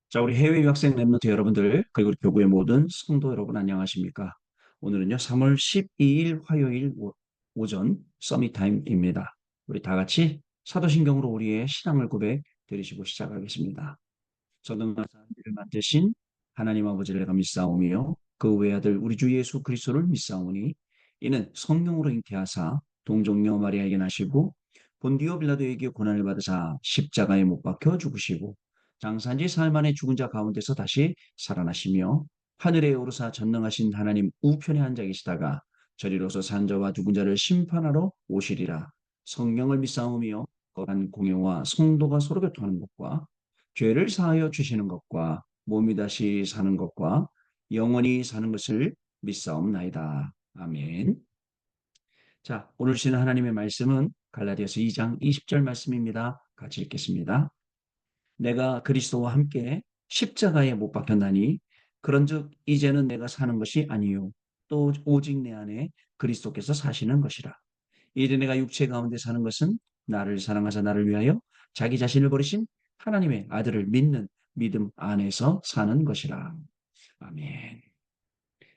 자, 우리 해외 유학생 랩런트 여러분들, 그리고 우리 교구의 모든 성도 여러분 안녕하십니까? 오늘은요, 3월 12일 화요일 오전 서밋 타임입니다. 우리 다 같이 사도신경으로 우리의 신앙을 고백 드리시고 시작하겠습니다. 전능하사 이를 만드신 하나님 아버지를 내가 믿사오며 그 외아들 우리 주 예수 그리스도를 믿사오니 이는 성령으로 잉태하사 동정녀 마리아에게 나시고 본디오 빌라도에게 고난을 받으사 십자가에 못 박혀 죽으시고 장사한 지 사흘 만에 죽은 자 가운데서 다시 살아나시며 하늘에 오르사 전능하신 하나님 우편에 앉아 계시다가 저리로서 산 자와 죽은 자를 심판하러 오시리라. 성령을 믿사오며 거룩한 공예와 성도가 서로 교통하는 것과 죄를 사하여 주시는 것과 몸이 다시 사는 것과 영원히 사는 것을 믿사옵나이다. 아멘. 자, 오늘 주시는 하나님의 말씀은 갈라디아서 2장 20절 말씀입니다. 같이 읽겠습니다. 내가 그리스도와 함께 십자가에 못 박혔나니 그런즉 이제는 내가 사는 것이 아니요 또 오직 내 안에 그리스도께서 사시는 것이라. 이제 내가 육체 가운데 사는 것은 나를 사랑하사 나를 위하여 자기 자신을 버리신 하나님의 아들을 믿는 믿음 안에서 사는 것이라. 아멘.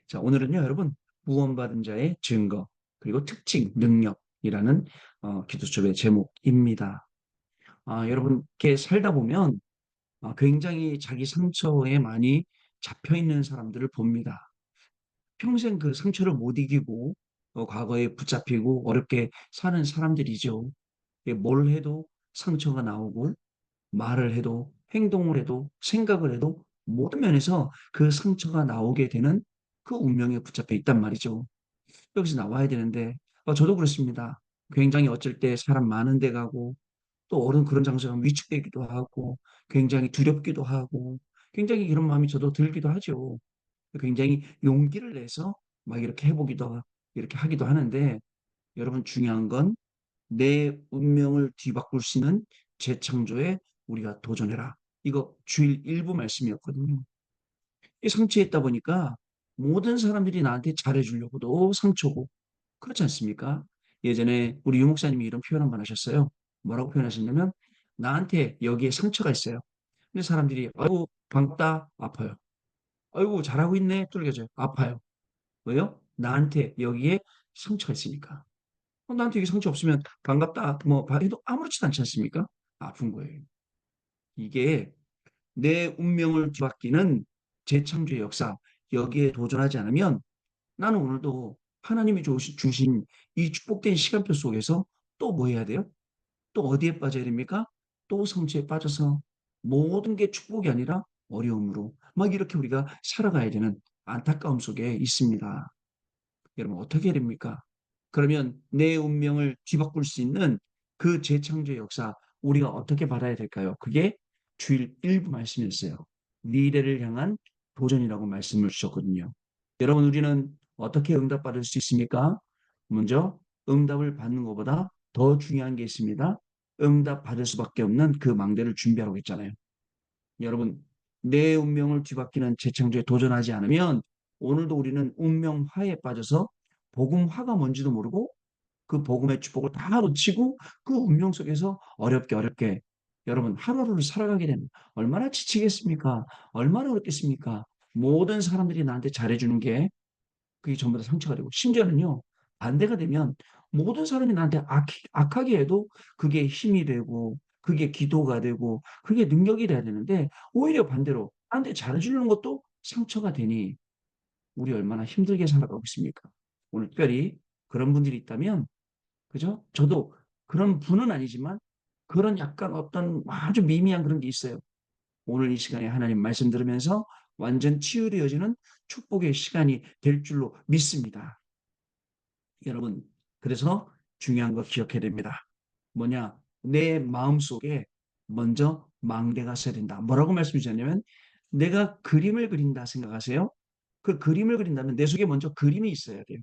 자, 오늘은요, 여러분, 구원받은 자의 증거, 그리고 특징, 능력이라는 기도첩의 제목입니다. 여러분, 이렇게 살다 보면 굉장히 자기 상처에 많이 잡혀 있는 사람들을 봅니다. 평생 그 상처를 못 이기고 과거에 붙잡히고 어렵게 사는 사람들이죠. 뭘 해도 상처가 나오고 말을 해도 행동을 해도 생각을 해도 모든 면에서 그 상처가 나오게 되는 그 운명에 붙잡혀 있단 말이죠. 여기서 나와야 되는데 저도 그렇습니다. 굉장히 어쩔 때 사람 많은 데 가고 또 어른 그런 장소에 가면 위축되기도 하고 굉장히 두렵기도 하고 굉장히 이런 마음이 저도 들기도 하죠. 굉장히 용기를 내서 막 이렇게 해보기도 이렇게 하기도 하는데 여러분 중요한 건 내 운명을 뒤바꿀 수 있는 재창조에 우리가 도전해라. 이거 주일 일부 말씀이었거든요. 이 상처에 있다 보니까 모든 사람들이 나한테 잘해주려고도 상처고 그렇지 않습니까? 예전에 우리 유 목사님이 이런 표현 한 번 하셨어요. 뭐라고 표현하셨냐면 나한테 여기에 상처가 있어요. 근데 사람들이 아이고 반갑다 아파요. 아이고 잘하고 있네 뚫겨져요. 아파요. 왜요? 나한테 여기에 상처가 있으니까. 나한테 여기 상처 없으면 반갑다 뭐 해도 아무렇지도 않지 않습니까? 아픈 거예요. 이게 내 운명을 뒤바뀌는 재창조의 역사 여기에 도전하지 않으면 나는 오늘도 하나님이 주신 이 축복된 시간표 속에서 또 뭐 해야 돼요? 또 어디에 빠져야 됩니까? 또 성취에 빠져서 모든 게 축복이 아니라 어려움으로 막 이렇게 우리가 살아가야 되는 안타까움 속에 있습니다. 여러분 어떻게 해야 됩니까? 그러면 내 운명을 뒤바꿀 수 있는 그 재창조의 역사 우리가 어떻게 받아야 될까요? 그게 주일 일부 말씀이었어요. 미래를 향한 도전이라고 말씀을 주셨거든요. 여러분 우리는 어떻게 응답받을 수 있습니까? 먼저 응답을 받는 것보다 더 중요한 게 있습니다. 응답 받을 수밖에 없는 그 망대를 준비하고 있잖아요. 여러분, 내 운명을 뒤바뀌는 재창조에 도전하지 않으면 오늘도 우리는 운명화에 빠져서 복음화가 뭔지도 모르고 그 복음의 축복을 다 놓치고 그 운명 속에서 어렵게 어렵게 여러분 하루하루를 살아가게 되면 얼마나 지치겠습니까? 얼마나 어렵겠습니까? 모든 사람들이 나한테 잘해주는 게 그게 전부 다 상처가 되고 심지어는요 반대가 되면 모든 사람이 나한테 악하게 해도 그게 힘이 되고 그게 기도가 되고 그게 능력이 돼야 되는데 오히려 반대로 나한테 잘해주는 것도 상처가 되니 우리 얼마나 힘들게 살아가고 있습니까? 오늘 특별히 그런 분들이 있다면 그죠? 저도 그런 분은 아니지만 그런 약간 어떤 아주 미미한 그런 게 있어요. 오늘 이 시간에 하나님 말씀 들으면서 완전 치유되어지는 축복의 시간이 될 줄로 믿습니다. 여러분, 그래서 중요한 거 기억해야 됩니다. 뭐냐? 내 마음속에 먼저 망대가 서야 된다. 뭐라고 말씀 주셨냐면 내가 그림을 그린다 생각하세요? 그 그림을 그린다면 내 속에 먼저 그림이 있어야 돼요.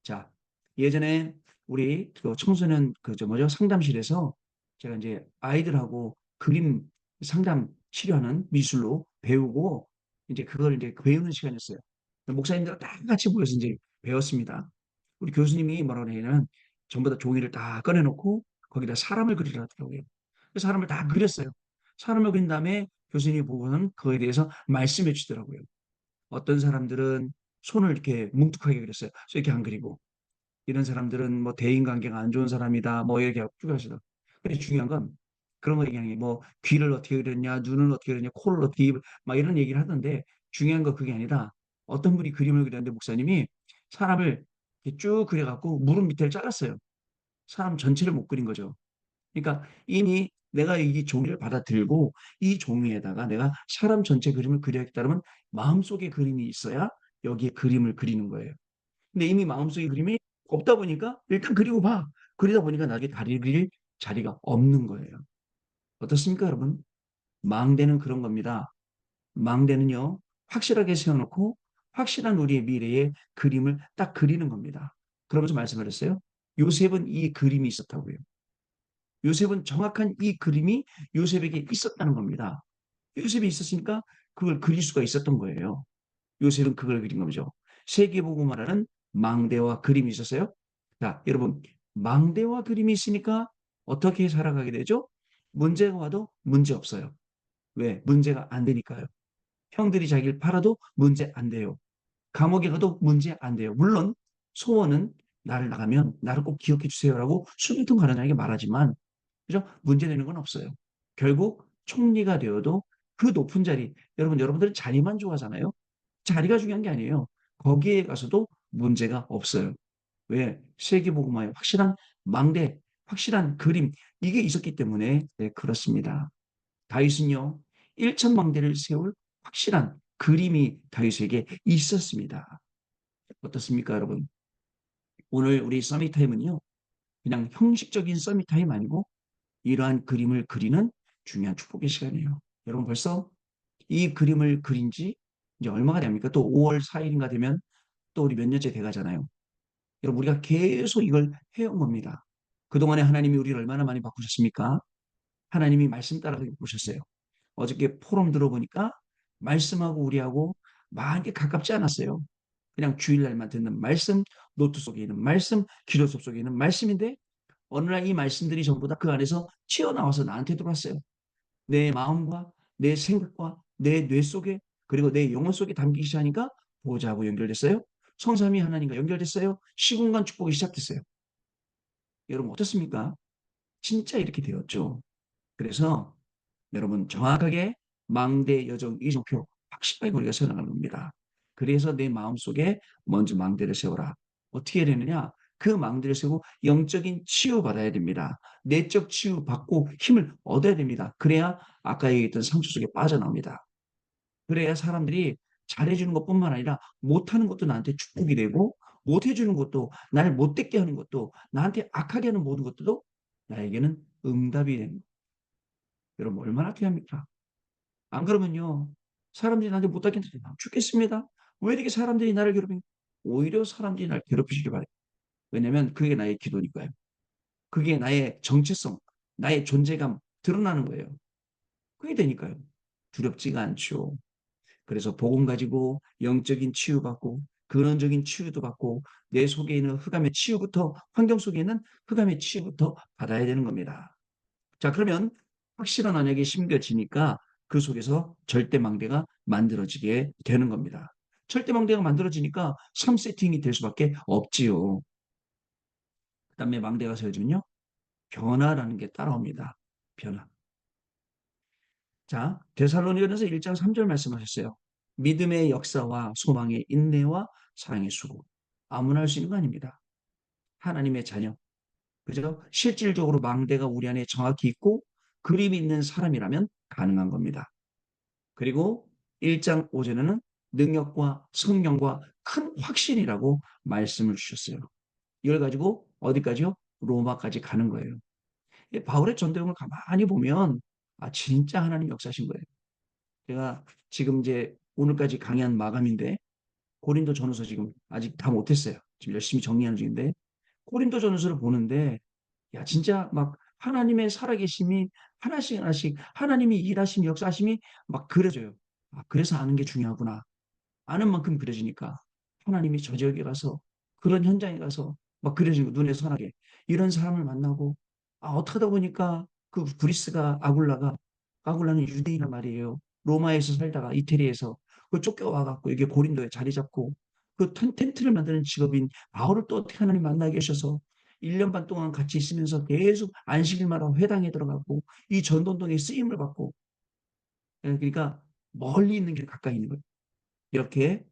자, 예전에 우리 그 청소년 그저 뭐죠? 상담실에서 제가 이제 아이들하고 그림 상담 치료하는 미술로 배우고 이제 그걸 이제 배우는 시간이었어요. 목사님들 다 같이 모여서 이제 배웠습니다. 우리 교수님이 뭐라고 하냐면 전부 다 종이를 다 꺼내놓고 거기다 사람을 그리라 하더라고요. 그 사람을 다 그렸어요. 사람을 그린 다음에 교수님이 보고는 그거에 대해서 말씀해 주더라고요. 어떤 사람들은 손을 이렇게 뭉툭하게 그렸어요. 이렇게 안 그리고. 이런 사람들은 뭐 대인관계가 안 좋은 사람이다. 뭐 이렇게 쭉 하시더. 근데 중요한 건 그런 거 얘기하는 게 뭐 귀를 어떻게 그렸냐, 눈을 어떻게 그렸냐, 코를 어떻게 막 이런 얘기를 하던데 중요한 거 그게 아니라 어떤 분이 그림을 그렸는데 목사님이 사람을 이렇게 쭉 그려갖고 무릎 밑에를 잘랐어요. 사람 전체를 못 그린 거죠. 그러니까 이미 내가 이 종이를 받아들고 이 종이에다가 내가 사람 전체 그림을 그려야겠다면 마음속에 그림이 있어야 여기에 그림을 그리는 거예요. 근데 이미 마음속에 그림이 없다 보니까 일단 그리고 봐. 그리다 보니까 나중에 다리 그릴 자리가 없는 거예요. 어떻습니까, 여러분? 망대는 그런 겁니다. 망대는요, 확실하게 세워놓고 확실한 우리의 미래의 그림을 딱 그리는 겁니다. 그러면서 말씀하셨어요. 요셉은 이 그림이 있었다고요. 요셉은 정확한 이 그림이 요셉에게 있었다는 겁니다. 요셉이 있었으니까 그걸 그릴 수가 있었던 거예요. 요셉은 그걸 그린 거죠. 세계보고말하는 망대와 그림이 있었어요. 자, 여러분, 망대와 그림이 있으니까 어떻게 살아가게 되죠? 문제가 와도 문제 없어요. 왜? 문제가 안 되니까요. 형들이 자기를 팔아도 문제 안 돼요. 감옥에 가도 문제 안 돼요. 물론 소원은 나를 나가면 나를 꼭 기억해 주세요라고 수두통 가난하게 말하지만 그죠? 문제되는 건 없어요. 결국 총리가 되어도 그 높은 자리, 여러분들은 자리만 좋아하잖아요. 자리가 중요한 게 아니에요. 거기에 가서도 문제가 없어요. 왜? 세계보고마의 확실한 망대, 확실한 그림, 이게 있었기 때문에 네, 그렇습니다. 다윗은요, 1천 망대를 세울 확실한 그림이 다윗에게 있었습니다. 어떻습니까, 여러분? 오늘 우리 서밋타임은요, 그냥 형식적인 서밋타임 아니고 이러한 그림을 그리는 중요한 축복의 시간이에요. 여러분 벌써 이 그림을 그린 지 이제 얼마가 됩니까? 또 5월 4일인가 되면 또 우리 몇 년째 돼가잖아요. 여러분 우리가 계속 이걸 해온 겁니다. 그동안에 하나님이 우리를 얼마나 많이 바꾸셨습니까? 하나님이 말씀 따라 바꾸셨어요. 어저께 포럼 들어보니까 말씀하고 우리하고 많이 가깝지 않았어요. 그냥 주일날만 듣는 말씀, 노트 속에 있는 말씀, 기도 속에 있는 말씀인데 어느 날 이 말씀들이 전부 다 그 안에서 튀어나와서 나한테 들어왔어요. 내 마음과 내 생각과 내 뇌 속에 그리고 내 영혼 속에 담기기 시작하니까 보호자하고 연결됐어요. 성삼위 하나님과 연결됐어요. 시공간 축복이 시작됐어요. 여러분 어떻습니까? 진짜 이렇게 되었죠. 그래서 여러분 정확하게 망대 여정 이정표 확실하게 우리가 세워나가는 겁니다. 그래서 내 마음속에 먼저 망대를 세워라. 어떻게 해야 되느냐? 그 망대를 세우고 영적인 치유받아야 됩니다. 내적 치유받고 힘을 얻어야 됩니다. 그래야 아까 얘기했던 상처 속에 빠져나옵니다. 그래야 사람들이 잘해주는 것뿐만 아니라 못하는 것도 나한테 축복이 되고 못해주는 것도 나를 못되게 하는 것도 나한테 악하게 하는 모든 것들도 나에게는 응답이 됩니다. 여러분 얼마나 귀합니까? 안 그러면요. 사람들이 나한테 못하게 죽겠습니다. 왜 이렇게 사람들이 나를 괴롭히냐? 오히려 사람들이 나를 괴롭히시길 바래요. 왜냐면 그게 나의 기도니까요. 그게 나의 정체성, 나의 존재감 드러나는 거예요. 그게 되니까요. 두렵지가 않죠. 그래서 복음 가지고 영적인 치유받고 근원적인 치유도 받고 내 속에 있는 흑암의 치유부터 환경 속에 있는 흑암의 치유부터 받아야 되는 겁니다. 자, 그러면 확실한 언약이 심겨지니까 그 속에서 절대망대가 만들어지게 되는 겁니다. 절대망대가 만들어지니까 3세팅이 될 수밖에 없지요. 그 다음에 망대가 세워지면요. 변화라는 게 따라옵니다. 변화. 자, 데살로니가전서 1장 3절 말씀하셨어요. 믿음의 역사와 소망의 인내와 사랑의 수고. 아무나 할 수 있는 거 아닙니다. 하나님의 자녀. 그죠? 실질적으로 망대가 우리 안에 정확히 있고 그림이 있는 사람이라면 가능한 겁니다. 그리고 1장 5절에는 능력과 성령과 큰 확신이라고 말씀을 주셨어요. 이걸 가지고 어디까지요? 로마까지 가는 거예요. 바울의 전도행을 가만히 보면 아 진짜 하나님 역사신 거예요. 제가 지금 이제 오늘까지 강의한 마감인데 고린도 전후서 지금 아직 다 못했어요. 지금 열심히 정리하는 중인데 고린도 전후서를 보는데 야 진짜 막 하나님의 살아계심이 하나씩 하나씩 하나님이 일하심 역사하심이 막 그려져요. 아, 그래서 아는 게 중요하구나. 아는 만큼 그려지니까 하나님이 저 지역에 가서 그런 현장에 가서 막 그려지는 거 눈에 선하게 이런 사람을 만나고 아 어떻게 하다 보니까 그 브리스가 아굴라는 유대인이란 말이에요. 로마에서 살다가 이태리에서 그 쫓겨와갖고 이게 고린도에 자리 잡고 그 텐트를 만드는 직업인 바울을 또 어떻게 하나님 만나게 하셔서 1년 반 동안 같이 있으면서 계속 안식일마다 회당에 들어가고 이 전도동에 쓰임을 받고 그러니까 멀리 있는 게 가까이 있는 거예요. 이렇게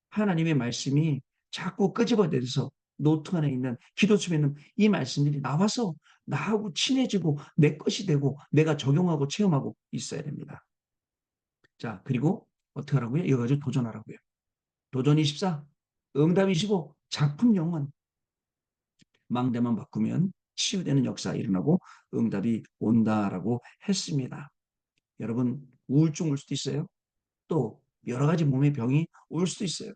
하나님의 말씀이 자꾸 끄집어내서 노트 안에 있는 기도집에 있는 이 말씀들이 나와서 나하고 친해지고 내 것이 되고 내가 적용하고 체험하고 있어야 됩니다. 자, 그리고 어떻게 하라고요? 이거 가지고 도전하라고요. 도전 24, 응답 25, 작품 영원. 망대만 바꾸면 치유되는 역사 일어나고 응답이 온다라고 했습니다. 여러분, 우울증 올 수도 있어요. 또 여러 가지 몸의 병이 올 수도 있어요.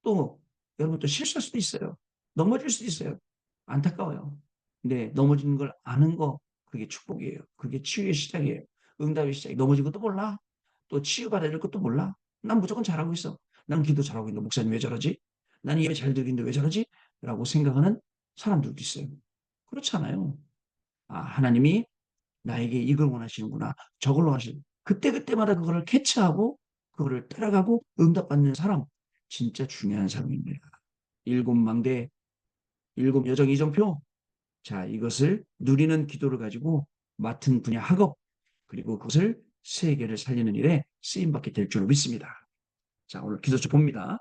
또 여러분 또 실수할 수도 있어요. 넘어질 수도 있어요. 안타까워요. 근데 넘어지는 걸 아는 거 그게 축복이에요. 그게 치유의 시작이에요. 응답의 시작이 넘어진 것도 몰라. 또 치유받아야 될 것도 몰라. 난 무조건 잘하고 있어. 난 기도 잘하고 있는데 목사님 왜 저러지? 난 예배 잘 드리는데 왜 저러지? 라고 생각하는 사람들도 있어요. 그렇지 않아요. 아, 하나님이 나에게 이걸 원하시는구나. 저걸 원하시는. 그때그때마다 그거를 캐치하고 그거를 따라가고 응답받는 사람. 진짜 중요한 사람입니다. 일곱 망대, 일곱 여정 이정표. 자, 이것을 누리는 기도를 가지고 맡은 분야 학업, 그리고 그것을 세계를 살리는 일에 쓰임받게 될 줄 믿습니다. 자, 오늘 기도책 봅니다.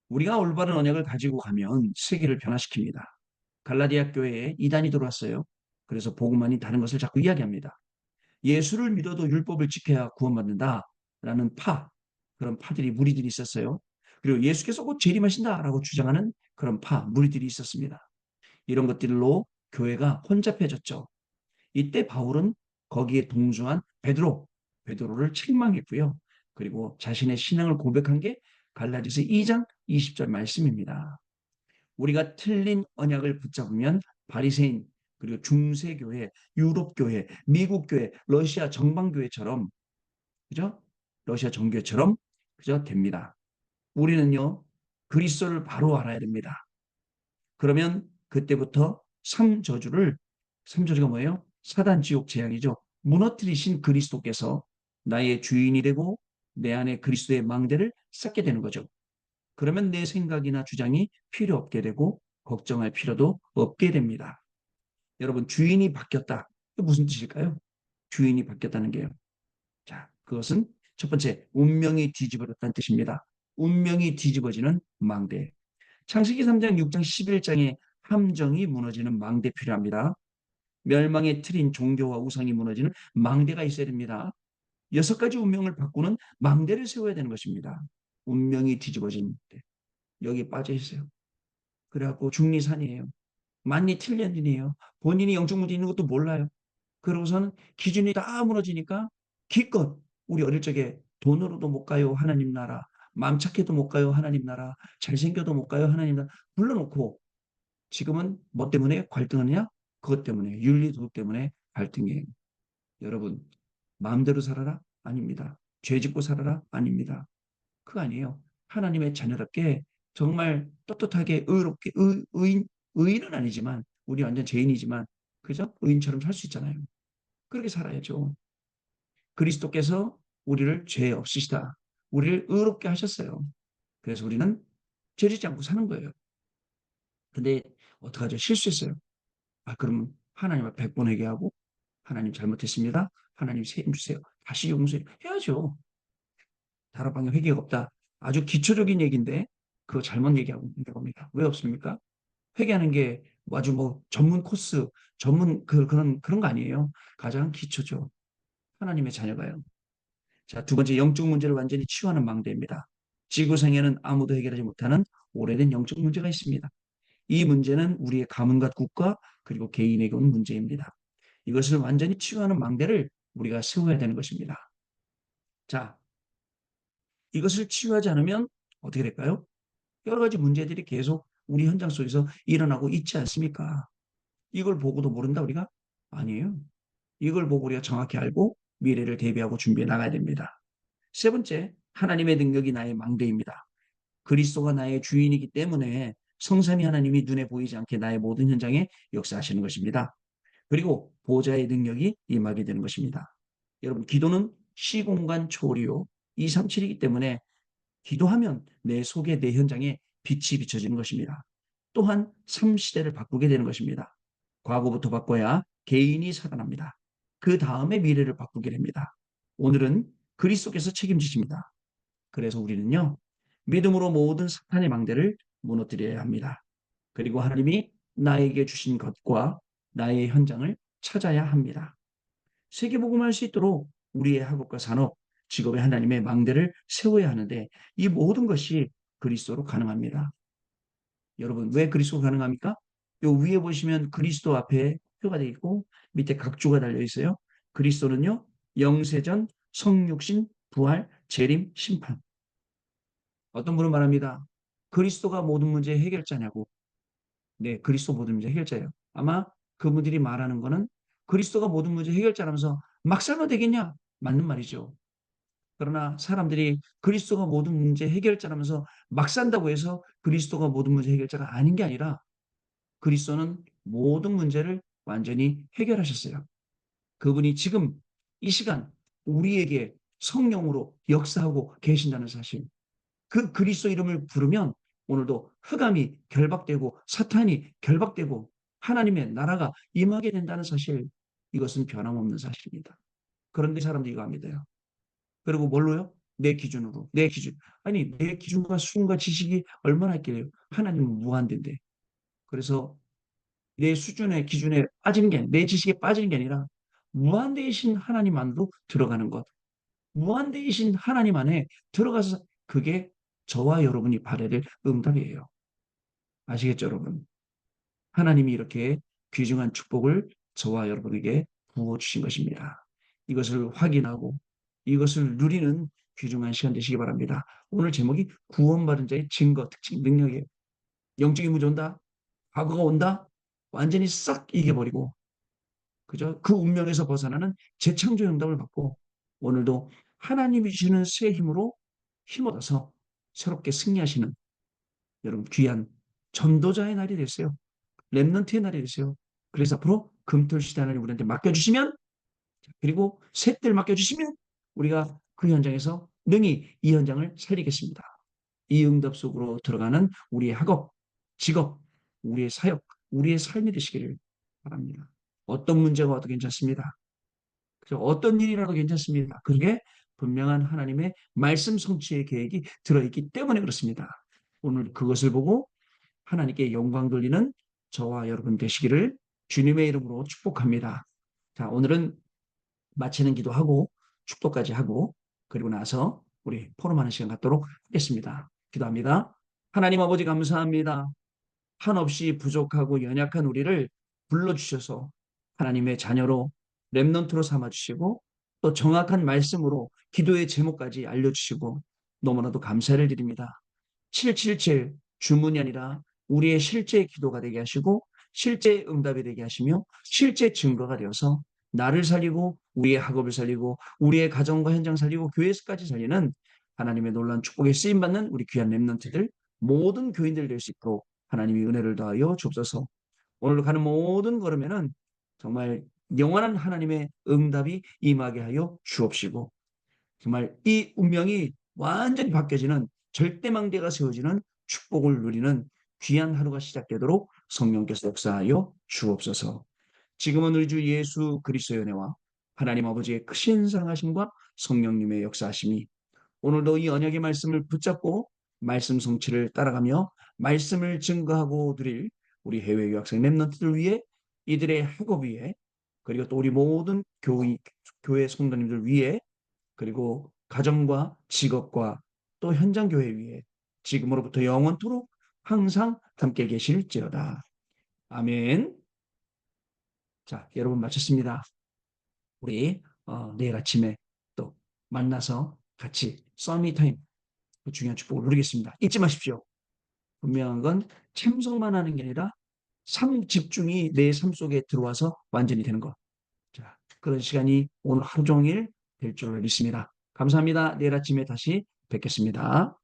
우리가 올바른 언약을 가지고 가면 세계를 변화시킵니다. 갈라디아 교회에 이단이 들어왔어요. 그래서 복음 아닌 다른 것을 자꾸 이야기합니다. 예수를 믿어도 율법을 지켜야 구원받는다라는 그런 파들이 무리들이 있었어요. 그리고 예수께서 곧 재림하신다라고 주장하는 그런 무리들이 있었습니다. 이런 것들로 교회가 혼잡해졌죠. 이때 바울은 거기에 동조한 베드로를 책망했고요. 그리고 자신의 신앙을 고백한 게 갈라디아서 2장 20절 말씀입니다. 우리가 틀린 언약을 붙잡으면 바리새인 그리고 중세교회, 유럽교회, 미국교회, 러시아 정방교회처럼 그죠? 러시아 정교회처럼 그죠? 됩니다. 우리는요 그리스도를 바로 알아야 됩니다. 그러면 그때부터 삼저주가 뭐예요? 사단 지옥 재앙이죠. 무너뜨리신 그리스도께서 나의 주인이 되고 내 안에 그리스도의 망대를 쌓게 되는 거죠. 그러면 내 생각이나 주장이 필요 없게 되고 걱정할 필요도 없게 됩니다. 여러분 주인이 바뀌었다. 무슨 뜻일까요? 주인이 바뀌었다는 게요. 자, 그것은 첫 번째 운명이 뒤집어졌다는 뜻입니다. 운명이 뒤집어지는 망대. 창세기 3장, 6장, 11장에 함정이 무너지는 망대 필요합니다. 멸망의 틀인 종교와 우상이 무너지는 망대가 있어야 됩니다. 6가지 운명을 바꾸는 망대를 세워야 되는 것입니다. 운명이 뒤집어진 때 여기 빠져 있어요. 그래갖고 중리산이에요. 만리 틀년이에요. 본인이 영적 문제 있는 것도 몰라요. 그러고서는 기준이 다 무너지니까 기껏 우리 어릴 적에 돈으로도 못 가요 하나님 나라, 마음 착해도 못 가요 하나님 나라, 잘생겨도 못 가요 하나님 나라 불러놓고 지금은 뭐 때문에 갈등하느냐? 그것 때문에 윤리도덕 때문에 갈등이에요. 여러분 마음대로 살아라? 아닙니다. 죄 짓고 살아라? 아닙니다. 그거 아니에요. 하나님의 자녀답게 정말 떳떳하게 의롭게 의인은 아니지만 우리 완전 죄인이지만 그죠? 의인처럼 살 수 있잖아요. 그렇게 살아야죠. 그리스도께서 우리를 죄 없으시다. 우리를 의롭게 하셨어요. 그래서 우리는 죄 짓지 않고 사는 거예요. 근데 어떡하죠? 실수했어요. 아, 그러면 하나님 앞에 100번 회개하고 하나님 잘못했습니다. 하나님 책임 주세요. 다시 용서해 야죠 다락방에 회개가 없다. 아주 기초적인 얘기인데 그거 잘못 얘기하고 있는 겁니다. 왜 없습니까? 회개하는 게 아주 뭐 전문 코스, 전문 그런 거 아니에요. 가장 기초죠. 하나님의 자녀가요. 자, 두 번째 영적 문제를 완전히 치유하는 망대입니다. 지구상에는 아무도 해결하지 못하는 오래된 영적 문제가 있습니다. 이 문제는 우리의 가문과 국가 그리고 개인에게 온 문제입니다. 이것을 완전히 치유하는 망대를 우리가 세워야 되는 것입니다. 자, 이것을 치유하지 않으면 어떻게 될까요? 여러 가지 문제들이 계속 우리 현장 속에서 일어나고 있지 않습니까? 이걸 보고도 모른다 우리가? 아니에요. 이걸 보고 우리가 정확히 알고 미래를 대비하고 준비해 나가야 됩니다. 세 번째, 하나님의 능력이 나의 망대입니다. 그리스도가 나의 주인이기 때문에 성삼위 하나님이 눈에 보이지 않게 나의 모든 현장에 역사하시는 것입니다. 그리고 보좌의 능력이 임하게 되는 것입니다. 여러분, 기도는 시공간 초월이요. 237이기 때문에 기도하면 내 속에 내 현장에 빛이 비춰지는 것입니다. 또한 삶 시대를 바꾸게 되는 것입니다. 과거부터 바꿔야 개인이 살아납니다. 그 다음에 미래를 바꾸게 됩니다. 오늘은 그리스도께서 책임지십니다. 그래서 우리는요, 믿음으로 모든 사탄의 망대를 무너뜨려야 합니다. 그리고 하나님이 나에게 주신 것과 나의 현장을 찾아야 합니다. 세계복음할 수 있도록 우리의 학업과 산업, 직업에 하나님의 망대를 세워야 하는데 이 모든 것이 그리스도로 가능합니다. 여러분, 왜 그리스도 가능합니까? 요 위에 보시면 그리스도 앞에 표가 되어 있고 밑에 각주가 달려 있어요. 그리스도는요, 영세전, 성육신, 부활, 재림, 심판. 어떤 분은 말합니다. 그리스도가 모든 문제의 해결자냐고. 네, 그리스도 모든 문제 해결자예요. 아마 그분들이 말하는 거는 그리스도가 모든 문제 해결자라면서 막 살면 되겠냐? 맞는 말이죠. 그러나 사람들이 그리스도가 모든 문제 해결자라면서 막 산다고 해서 그리스도가 모든 문제 해결자가 아닌 게 아니라 그리스도는 모든 문제를 완전히 해결하셨어요. 그분이 지금 이 시간 우리에게 성령으로 역사하고 계신다는 사실. 그 그리스도 이름을 부르면 오늘도 흑암이 결박되고 사탄이 결박되고 하나님의 나라가 임하게 된다는 사실. 이것은 변함없는 사실입니다. 그런데 사람들이 이거 안 믿어요. 그리고 뭘로요? 내 기준으로. 내 기준. 아니, 내 기준과 수준과 지식이 얼마나 있길래요? 하나님은 무한대인데. 그래서 내 수준의 기준에 빠지는 게, 내 지식에 빠지는 게 아니라 무한대이신 하나님 안으로 들어가는 것. 무한대이신 하나님 안에 들어가서 그게 저와 여러분이 바라야 될 응답이에요. 아시겠죠, 여러분? 하나님이 이렇게 귀중한 축복을 저와 여러분에게 부어주신 것입니다. 이것을 확인하고 이것을 누리는 귀중한 시간 되시기 바랍니다. 오늘 제목이 구원받은 자의 증거, 특징, 능력이에요. 영적인 문제 온다? 과거가 온다? 완전히 싹 이겨버리고, 그죠? 그 운명에서 벗어나는 재창조 응답을 받고, 오늘도 하나님이 주시는 새 힘으로 힘 얻어서 새롭게 승리하시는 여러분 귀한 전도자의 날이 됐어요. 렘넌트의 날이 됐어요. 그래서 앞으로 금토일 시대 하나님 우리한테 맡겨주시면, 그리고 셋들 맡겨주시면 우리가 그 현장에서 능히 이 현장을 살리겠습니다. 이 응답 속으로 들어가는 우리의 학업, 직업, 우리의 사역, 우리의 삶이 되시기를 바랍니다. 어떤 문제가 와도 괜찮습니다. 어떤 일이라도 괜찮습니다. 그게 분명한 하나님의 말씀 성취의 계획이 들어있기 때문에 그렇습니다. 오늘 그것을 보고 하나님께 영광 돌리는 저와 여러분 되시기를 주님의 이름으로 축복합니다. 자, 오늘은 마치는 기도하고 축도까지 하고 그리고 나서 우리 포럼하는 시간 갖도록 하겠습니다. 기도합니다. 하나님 아버지 감사합니다. 한없이 부족하고 연약한 우리를 불러주셔서 하나님의 자녀로 렘넌트로 삼아주시고 또 정확한 말씀으로 기도의 제목까지 알려주시고 너무나도 감사를 드립니다. 777 주문이 아니라 우리의 실제 기도가 되게 하시고 실제 응답이 되게 하시며 실제 증거가 되어서 나를 살리고 우리의 학업을 살리고 우리의 가정과 현장 살리고 교회까지 살리는 하나님의 놀라운 축복에 쓰임받는 우리 귀한 렘넌트들 모든 교인들 될 수 있도록 하나님이 은혜를 더하여 주옵소서. 오늘 가는 모든 걸음에는 정말 영원한 하나님의 응답이 임하게 하여 주옵시고 정말 이 운명이 완전히 바뀌어지는 절대망대가 세워지는 축복을 누리는 귀한 하루가 시작되도록 성령께서 역사하여 주옵소서. 지금은 우리 주 예수 그리스도의 은혜와 하나님 아버지의 크신 사랑하심과 성령님의 역사하심이 오늘도 이 언약의 말씀을 붙잡고 말씀 성취를 따라가며 말씀을 증거하고 드릴 우리 해외 유학생 렘넌트들 위해 이들의 학업 위에 그리고 또 우리 모든 교회 성도님들 위해 그리고 가정과 직업과 또 현장 교회 위에 지금으로부터 영원토록 항상 함께 계실지어다. 아멘. 자, 여러분 마쳤습니다. 우리 내일 아침에 또 만나서 같이 썰미타임 그 중요한 축복을 누리겠습니다. 잊지 마십시오. 분명한 건 참석만 하는 게 아니라 삶 집중이 내 삶 속에 들어와서 완전히 되는 것. 자, 그런 시간이 오늘 하루 종일 될 줄 믿습니다. 감사합니다. 내일 아침에 다시 뵙겠습니다.